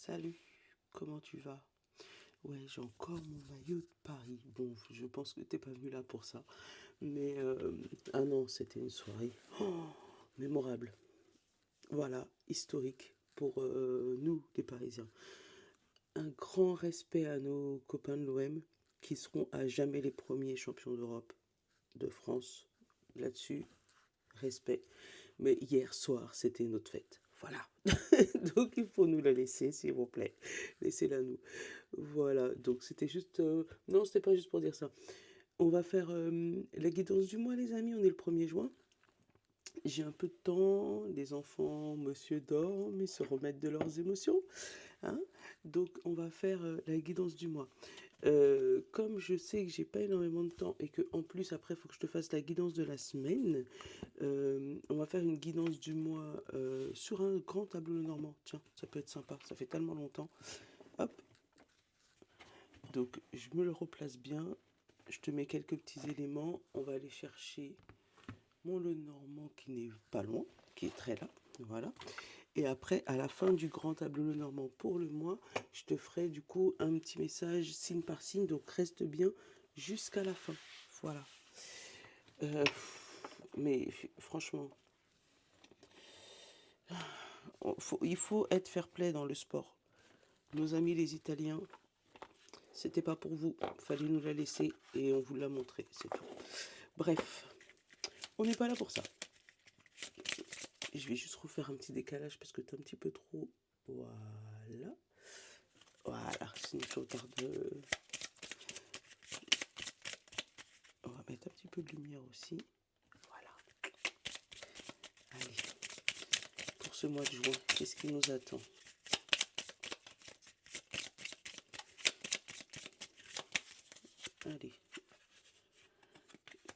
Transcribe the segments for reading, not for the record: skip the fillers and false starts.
Salut, comment tu vas? Ouais, j'ai encore mon maillot de Paris. Bon, je pense que t'es pas venu là pour ça. Mais, ah non, c'était une soirée mémorable. Voilà, historique pour nous, les Parisiens. Un grand respect à nos copains de l'OM qui seront à jamais les premiers champions d'Europe, de France. Là-dessus, respect. Mais hier soir, c'était notre fête. Voilà. Donc il faut nous la laisser, s'il vous plaît. Laissez-la nous. Voilà. Donc c'était juste. Non, c'était pas juste pour dire ça. On va faire la guidance du mois, les amis. On est le 1er juin. J'ai un peu de temps. Les enfants, monsieur dorment, ils se remettent de leurs émotions. Hein. Donc on va faire la guidance du mois. Comme je sais que j'ai pas énormément de temps et que en plus après il faut que je te fasse la guidance de la semaine, on va faire une guidance du mois sur un grand tableau normand. Tiens, ça peut être sympa, ça fait tellement longtemps. Hop, donc je me le replace bien, je te mets quelques petits éléments, on va aller chercher mon le normand qui n'est pas loin, qui est très là, voilà. Et après, à la fin du grand tableau le normand pour le mois, je te ferai du coup un petit message signe par signe, donc reste bien jusqu'à la fin. Voilà. Euh, mais franchement, il faut être fair play dans le sport. Nos amis les Italiens, c'était pas pour vous, fallait nous la laisser et on vous l'a montré, c'est tout. Bref, on n'est pas là pour ça. Je vais juste refaire un petit décalage parce que t'es un petit peu trop. Voilà. Voilà, sinon tu regardes. On va mettre un petit peu de lumière aussi. Voilà. Allez. Pour ce mois de juin, qu'est-ce qui nous attend? Allez.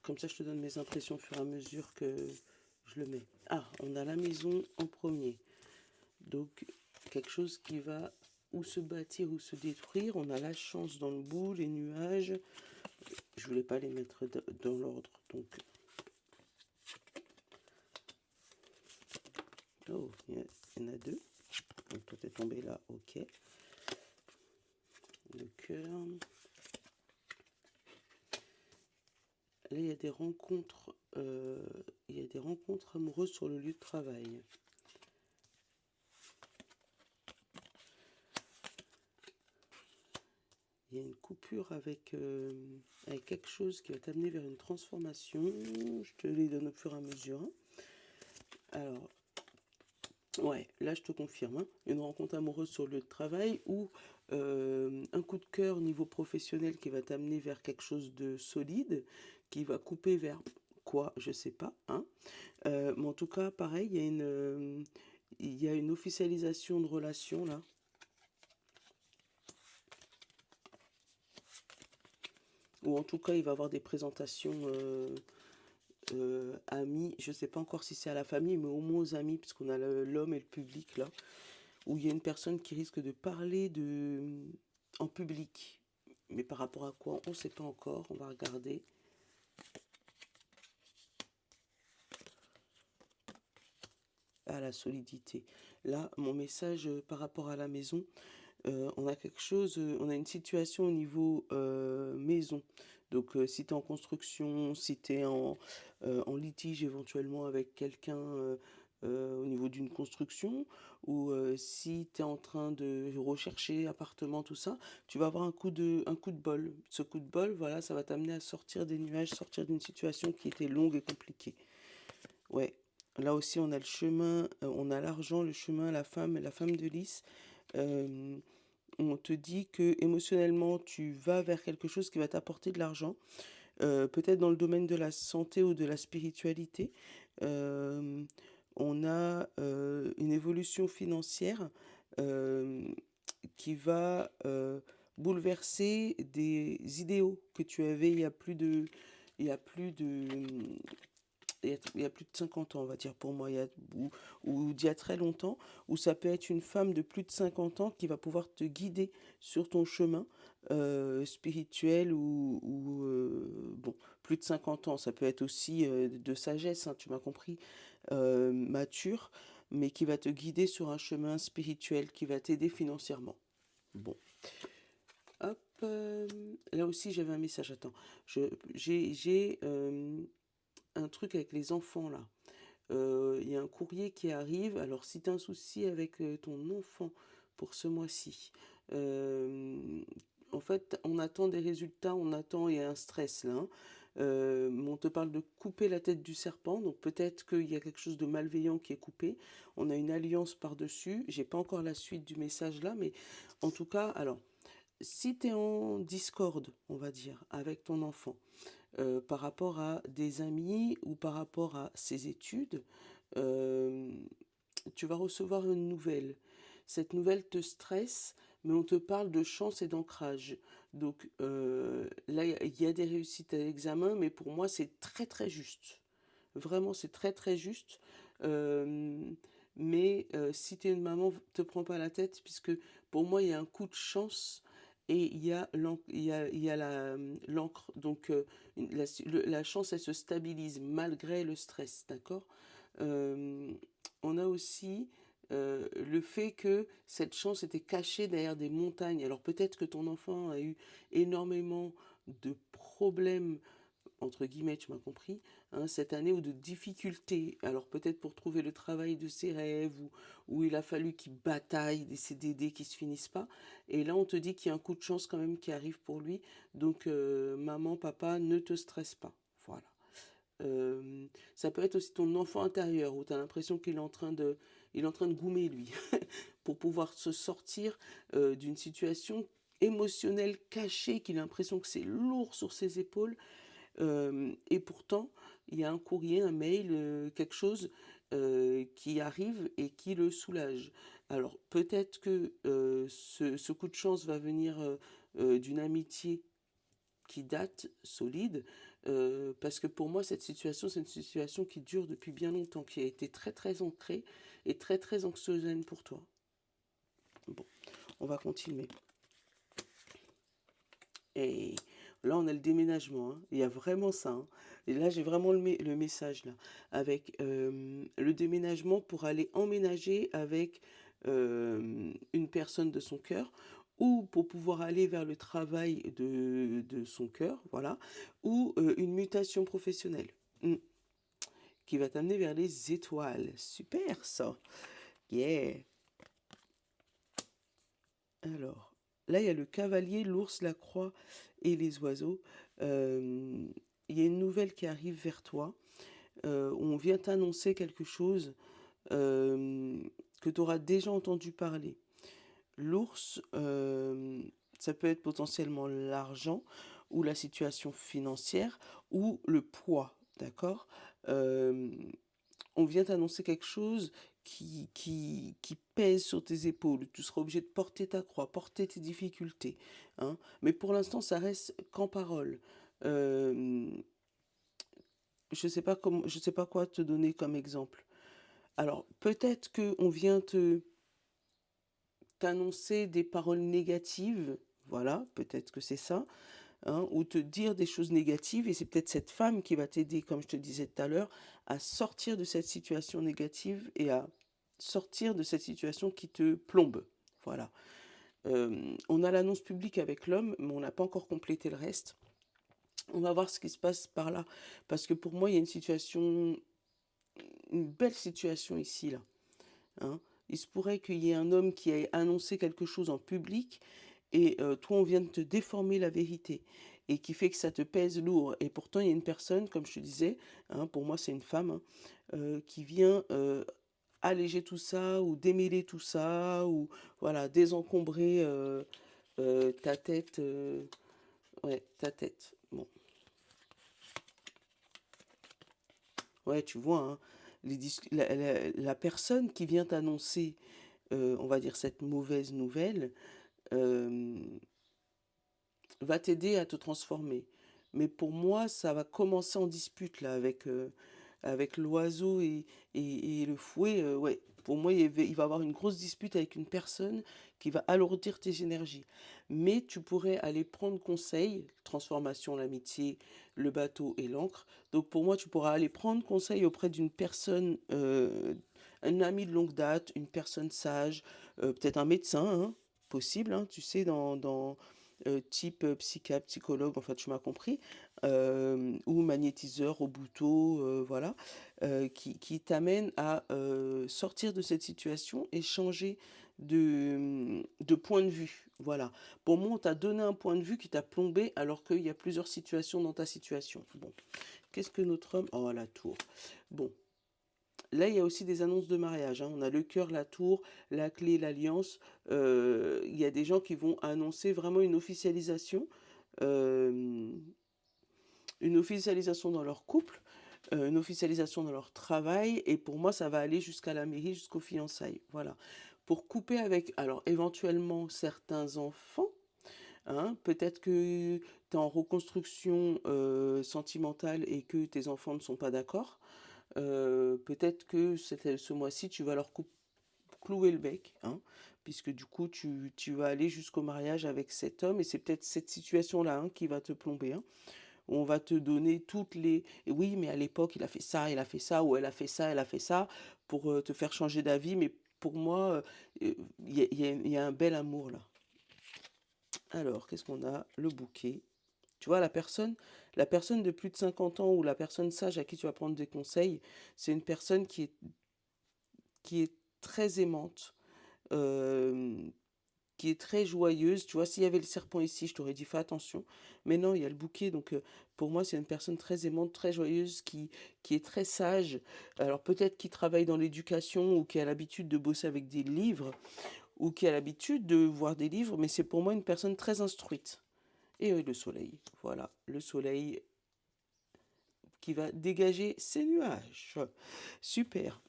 Comme ça, je te donne mes impressions au fur et à mesure que je le mets. Ah, on a la maison en premier. Donc, quelque chose qui va ou se bâtir ou se détruire. On a la chance dans le bout, les nuages. Je voulais pas les mettre dans l'ordre. Donc, oh, il y en a deux. Donc, toi, t'es tombé là, ok. Le cœur. Là, il y a des rencontres, amoureuses sur le lieu de travail. Il y a une coupure avec quelque chose qui va t'amener vers une transformation. Je te les donne au fur et à mesure. Alors, ouais, là je te confirme. Une rencontre amoureuse sur le lieu de travail ou un coup de cœur au niveau professionnel qui va t'amener vers quelque chose de solide, qui va couper vers quoi, je sais pas. Hein. Mais en tout cas, pareil, il y a une officialisation de relation là. Ou en tout cas, il va y avoir des présentations amis. Je ne sais pas encore si c'est à la famille, mais au moins aux amis, puisqu'on a l'homme et le public là. Où il y a une personne qui risque de parler en public. Mais par rapport à quoi, on ne sait pas encore. On va regarder. À la solidité. Là, mon message par rapport à la maison, on a quelque chose, on a une situation au niveau maison. Donc, si tu es en construction, si tu es en litige éventuellement avec quelqu'un au niveau d'une construction, ou si tu es en train de rechercher appartement, tout ça, tu vas avoir un coup de bol. Ce coup de bol, voilà, ça va t'amener à sortir des nuages, sortir d'une situation qui était longue et compliquée. Ouais. Là aussi, on a le chemin, on a l'argent, le chemin, la femme de lys. Euh, on te dit que émotionnellement, tu vas vers quelque chose qui va t'apporter de l'argent, peut-être dans le domaine de la santé ou de la spiritualité. Euh, on a une évolution financière euh, qui va bouleverser des idéaux que tu avais il y a plus de, il y a plus de 50 ans, on va dire pour moi, ou d'il y a très longtemps, où ça peut être une femme de plus de 50 ans qui va pouvoir te guider sur ton chemin spirituel bon, plus de 50 ans, ça peut être aussi de sagesse, hein, tu m'as compris, mature. mais qui va te guider sur un chemin spirituel qui va t'aider financièrement. Bon, hop, là aussi j'avais un message, attends, j'ai un truc avec les enfants là. Il y a un courrier qui arrive. Alors, si tu as un souci avec ton enfant pour ce mois-ci, euh, en fait, on attend des résultats, on attend, il y a un stress là, hein. On te parle de couper la tête du serpent, donc peut-être qu'il y a quelque chose de malveillant qui est coupé. On a une alliance par-dessus. J'ai pas encore la suite du message là, mais en tout cas, alors, si tu es en discorde, on va dire, avec ton enfant, par rapport à des amis ou par rapport à ses études, euh, tu vas recevoir une nouvelle. Cette nouvelle te stresse, mais on te parle de chance et d'ancrage. Donc là, il y a des réussites à l'examen, mais pour moi, c'est très très juste. Vraiment, c'est très très juste. Euh, mais si tu es une maman, te prends pas la tête, puisque pour moi, il y a un coup de chance et il y a l'encre. Donc la chance, elle se stabilise malgré le stress, d'accord. Euh, on a aussi le fait que cette chance était cachée derrière des montagnes. Alors peut-être que ton enfant a eu énormément de problèmes, entre guillemets, tu m'as compris, hein, cette année, ou de difficultés. Alors peut-être pour trouver le travail de ses rêves, ou il a fallu qu'il bataille des CDD qui se finissent pas. Et là, on te dit qu'il y a un coup de chance quand même qui arrive pour lui. Donc maman, papa, ne te stresse pas. Voilà. Ça peut être aussi ton enfant intérieur où tu as l'impression il est en train de goumer lui pour pouvoir se sortir d'une situation émotionnelle cachée qu'il a l'impression que c'est lourd sur ses épaules. Et pourtant, il y a un courrier, un mail, quelque chose qui arrive et qui le soulage. Alors peut-être que ce coup de chance va venir d'une amitié qui date, solide, parce que pour moi, cette situation, c'est une situation qui dure depuis bien longtemps, qui a été très très ancrée et très très anxiogène pour toi. Bon, on va continuer. Et là, on a le déménagement, hein. Il y a vraiment ça, hein. Et là, j'ai vraiment le message, là, avec le déménagement pour aller emménager avec une personne de son cœur, ou pour pouvoir aller vers le travail de son cœur, voilà, ou une mutation professionnelle, qui va t'amener vers les étoiles. Super, ça. Yeah. Alors, là, il y a le cavalier, l'ours, la croix et les oiseaux. Euh, il y a une nouvelle qui arrive vers toi. On vient t'annoncer quelque chose euh, que tu auras déjà entendu parler. L'ours, ça peut être potentiellement l'argent ou la situation financière ou le poids, d'accord. Euh, on vient t'annoncer quelque chose qui pèse sur tes épaules. Tu seras obligé de porter ta croix, porter tes difficultés, hein. Mais pour l'instant, ça reste qu'en parole. Euh, je sais pas quoi te donner comme exemple. Alors, peut-être que on vient t'annoncer des paroles négatives. Voilà, peut-être que c'est ça, hein, ou te dire des choses négatives, et c'est peut-être cette femme qui va t'aider, comme je te disais tout à l'heure, à sortir de cette situation négative et à sortir de cette situation qui te plombe. Voilà. On a l'annonce publique avec l'homme, mais on n'a pas encore complété le reste. On va voir ce qui se passe par là, parce que pour moi, il y a une belle situation ici, là, hein. Il se pourrait qu'il y ait un homme qui ait annoncé quelque chose en public et toi, on vient de te déformer la vérité et qui fait que ça te pèse lourd. Et pourtant, il y a une personne, comme je te disais, hein, pour moi, c'est une femme, hein, qui vient alléger tout ça ou démêler tout ça ou voilà, désencombrer ta tête. Ouais, ta tête. Bon, ouais, tu vois, hein, la personne qui vient t'annoncer, on va dire, cette mauvaise nouvelle, euh, va t'aider à te transformer. Mais pour moi, ça va commencer en dispute là avec l'oiseau et le fouet. Ouais, pour moi, il va y avoir une grosse dispute avec une personne qui va alourdir tes énergies. Mais tu pourrais aller prendre conseil, transformation, l'amitié, le bateau et l'encre. Donc pour moi, tu pourras aller prendre conseil auprès d'une personne un ami de longue date, une personne sage, peut-être un médecin, hein, possible, hein, tu sais, type psychiatre, psychologue, enfin tu m'as compris, ou magnétiseur au bouton, voilà, qui t'amène à sortir de cette situation et changer de point de vue. Voilà. Pour moi, on t'a donné un point de vue qui t'a plombé alors qu'il y a plusieurs situations dans ta situation. Bon, qu'est-ce que notre homme... Oh, la tour. Bon, là, il y a aussi des annonces de mariage, hein. On a le cœur, la tour, la clé, l'alliance. Il y a des gens qui vont annoncer vraiment euh, une officialisation dans leur couple, une officialisation dans leur travail. Et pour moi, ça va aller jusqu'à la mairie, jusqu'aux fiançailles. Voilà. Pour couper avec, alors éventuellement certains enfants. Hein, peut-être que tu es en reconstruction sentimentale et que tes enfants ne sont pas d'accord. Peut-être que ce mois-ci, tu vas leur clouer le bec, hein, puisque du coup, tu vas aller jusqu'au mariage avec cet homme, et c'est peut-être cette situation-là, hein, qui va te plomber. Hein. On va te donner toutes les... Et oui, mais à l'époque, il a fait ça, ou elle a fait ça, elle a fait ça, pour te faire changer d'avis, mais pour moi, il y a un bel amour là. Alors, qu'est-ce qu'on a? Le bouquet. Tu vois, la personne de plus de 50 ans ou la personne sage à qui tu vas prendre des conseils, c'est une personne qui est très aimante, euh, qui est très joyeuse. Tu vois, s'il y avait le serpent ici, je t'aurais dit fais attention. Mais non, il y a le bouquet. Donc, pour moi, c'est une personne très aimante, très joyeuse, qui est très sage. Alors, peut-être qui travaille dans l'éducation ou qui a l'habitude de bosser avec des livres ou qui a l'habitude de voir des livres, mais c'est pour moi une personne très instruite. Et le soleil, voilà, le soleil qui va dégager ses nuages. Super.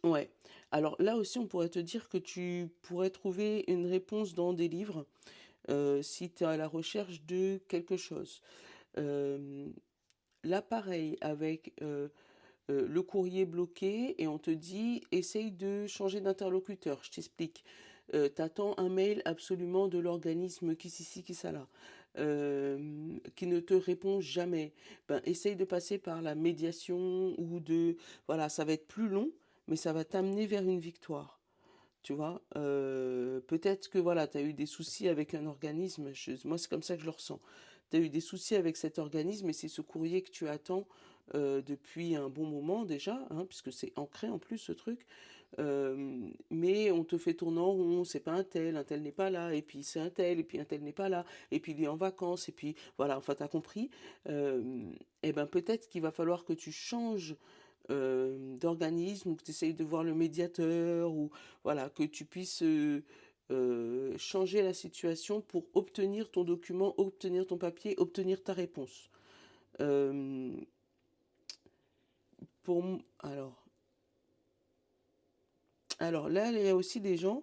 Ouais. Alors là aussi, on pourrait te dire que tu pourrais trouver une réponse dans des livres si tu es à la recherche de quelque chose. Euh, Là, pareil, avec le courrier bloqué et on te dit essaye de changer d'interlocuteur. Je t'explique. T'attends un mail absolument de l'organisme qui s'ici, qui ça là, qui ne te répond jamais. Ben, essaye de passer par la médiation ou de... Voilà, ça va être plus long, mais ça va t'amener vers une victoire. Tu vois, peut-être que voilà, tu as eu des soucis avec un organisme, moi c'est comme ça que je le ressens. Tu as eu des soucis avec cet organisme et c'est ce courrier que tu attends depuis un bon moment déjà, hein, puisque c'est ancré en plus ce truc. Mais on te fait tourner en rond, c'est pas un tel n'est pas là, et puis c'est et puis un tel n'est pas là, et puis il est en vacances, et puis voilà, enfin t'as compris. Et ben peut-être qu'il va falloir que tu changes d'organisme, ou que tu essayes de voir le médiateur, ou voilà, que tu puisses changer la situation pour obtenir ton document, obtenir ton papier, obtenir ta réponse. Euh, alors, là, il y a aussi des gens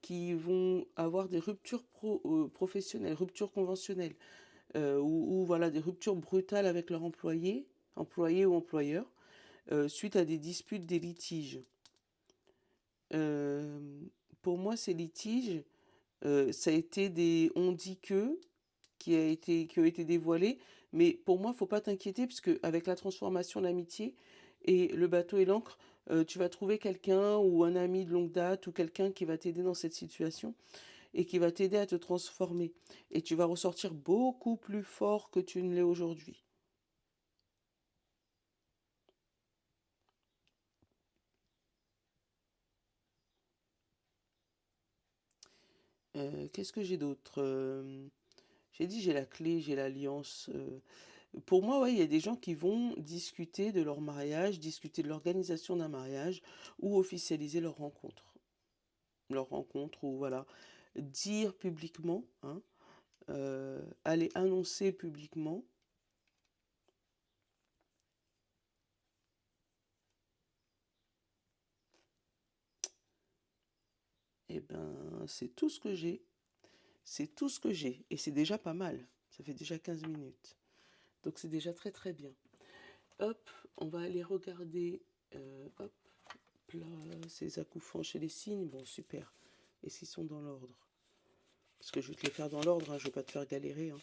qui vont avoir des ruptures professionnelles, ruptures conventionnelles, ou voilà, des ruptures brutales avec leur employé ou employeur, suite à des disputes, des litiges. Euh, pour moi, ces litiges, ça a été des on dit que qui ont été dévoilés, mais pour moi, faut pas t'inquiéter parce que avec la transformation, l'amitié et le bateau et l'encre, tu vas trouver quelqu'un ou un ami de longue date ou quelqu'un qui va t'aider dans cette situation et qui va t'aider à te transformer. Et tu vas ressortir beaucoup plus fort que tu ne l'es aujourd'hui. Qu'est-ce que j'ai d'autre? J'ai dit j'ai la clé, j'ai l'alliance. Pour moi, ouais, il y a des gens qui vont discuter de leur mariage, discuter de l'organisation d'un mariage ou officialiser leur rencontre. Leur rencontre ou voilà, dire publiquement, hein, aller annoncer publiquement, eh ben, c'est tout ce que j'ai. C'est tout ce que j'ai. Et c'est déjà pas mal. Ça fait déjà 15 minutes. Donc c'est déjà très très bien. Hop, on va aller regarder. Hop, là, ces accouphants chez les cygnes. Bon, super. Et s'ils sont dans l'ordre? Parce que je vais te les faire dans l'ordre, hein, je vais pas te faire galérer. Hein.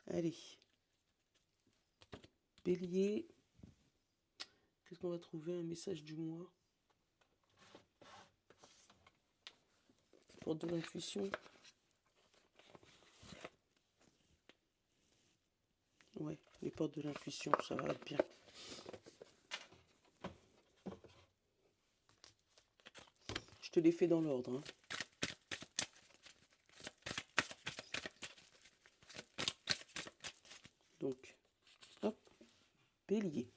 Allez. Bélier, qu'est-ce qu'on va trouver? Un message du mois. Porte de l'intuition. Ouais, les portes de l'intuition, ça va être bien. Je te les fais dans l'ordre, hein. Donc, hop, Bélier.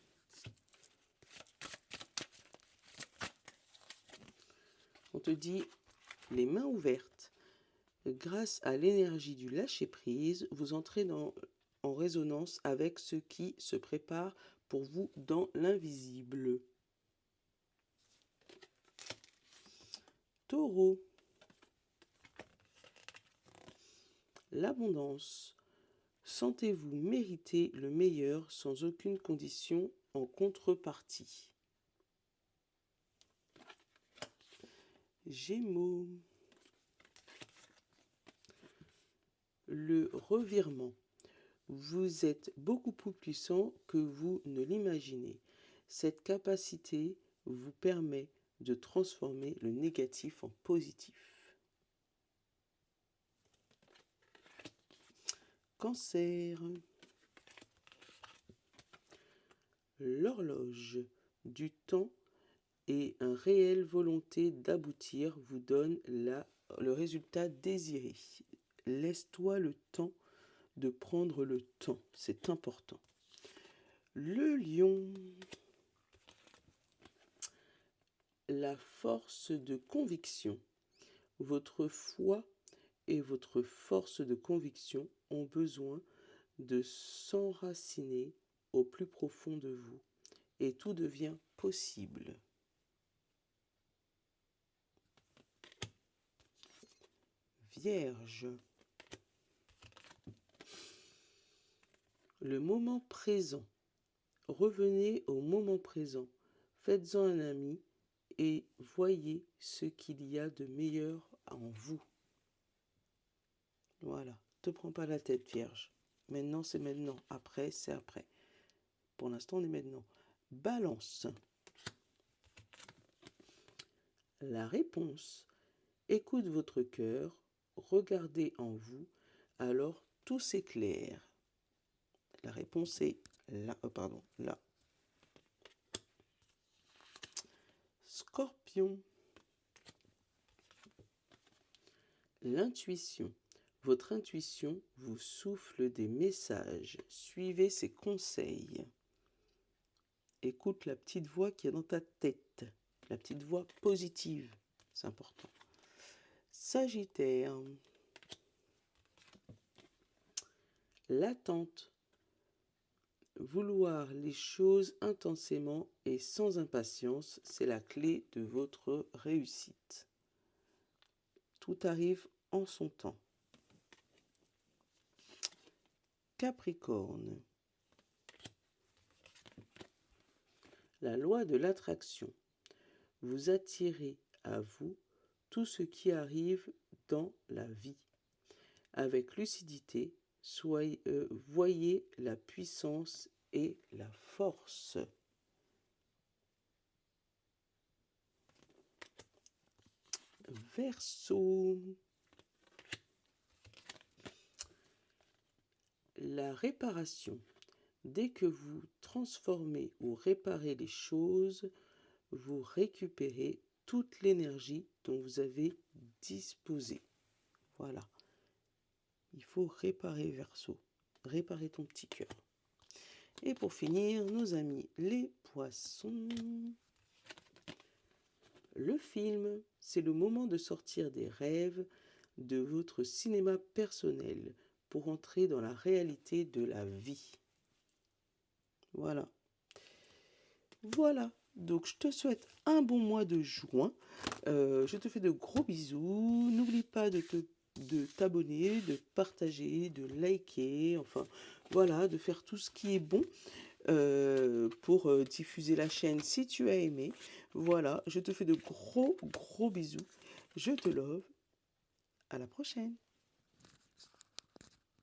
On te dit les mains ouvertes. Grâce à l'énergie du lâcher-prise, vous entrez en résonance avec ce qui se prépare pour vous dans l'invisible. Taureau. L'abondance. Sentez-vous mériter le meilleur sans aucune condition en contrepartie. Gémeaux. Le revirement. Vous êtes beaucoup plus puissant que vous ne l'imaginez. Cette capacité vous permet de transformer le négatif en positif. Cancer. L'horloge du temps et une réelle volonté d'aboutir vous donne le résultat désiré. Laisse-toi le temps de prendre le temps, c'est important. Le lion. La force de conviction. Votre foi et votre force de conviction ont besoin de s'enraciner au plus profond de vous et tout devient possible. Vierge. Le moment présent. Revenez au moment présent. Faites-en un ami et voyez ce qu'il y a de meilleur en vous. Voilà. Te prends pas la tête, Vierge. Maintenant, c'est maintenant. Après, c'est après. Pour l'instant, on est maintenant. Balance. La réponse. Écoute votre cœur. Regardez en vous. Alors, tout s'éclaire. La réponse est là. Là. Scorpion. L'intuition. Votre intuition vous souffle des messages. Suivez ses conseils. Écoute la petite voix qui est dans ta tête. La petite voix positive. C'est important. Sagittaire. L'attente. Vouloir les choses intensément et sans impatience, c'est la clé de votre réussite. Tout arrive en son temps. Capricorne. La loi de l'attraction. Vous attirez à vous tout ce qui arrive dans la vie. Avec lucidité, voyez la puissance et la force. Verseau. La réparation. Dès que vous transformez ou réparez les choses, vous récupérez toute l'énergie dont vous avez disposé. Voilà. Il faut réparer, Verseau. Réparer ton petit cœur. Et pour finir, nos amis les poissons. Le film, c'est le moment de sortir des rêves de votre cinéma personnel pour entrer dans la réalité de la vie. Voilà. Voilà. Donc, je te souhaite un bon mois de juin. Je te fais de gros bisous. N'oublie pas de t'abonner, de partager, de liker, enfin, voilà, de faire tout ce qui est bon pour diffuser la chaîne si tu as aimé. Voilà, je te fais de gros bisous. Je te love. À la prochaine.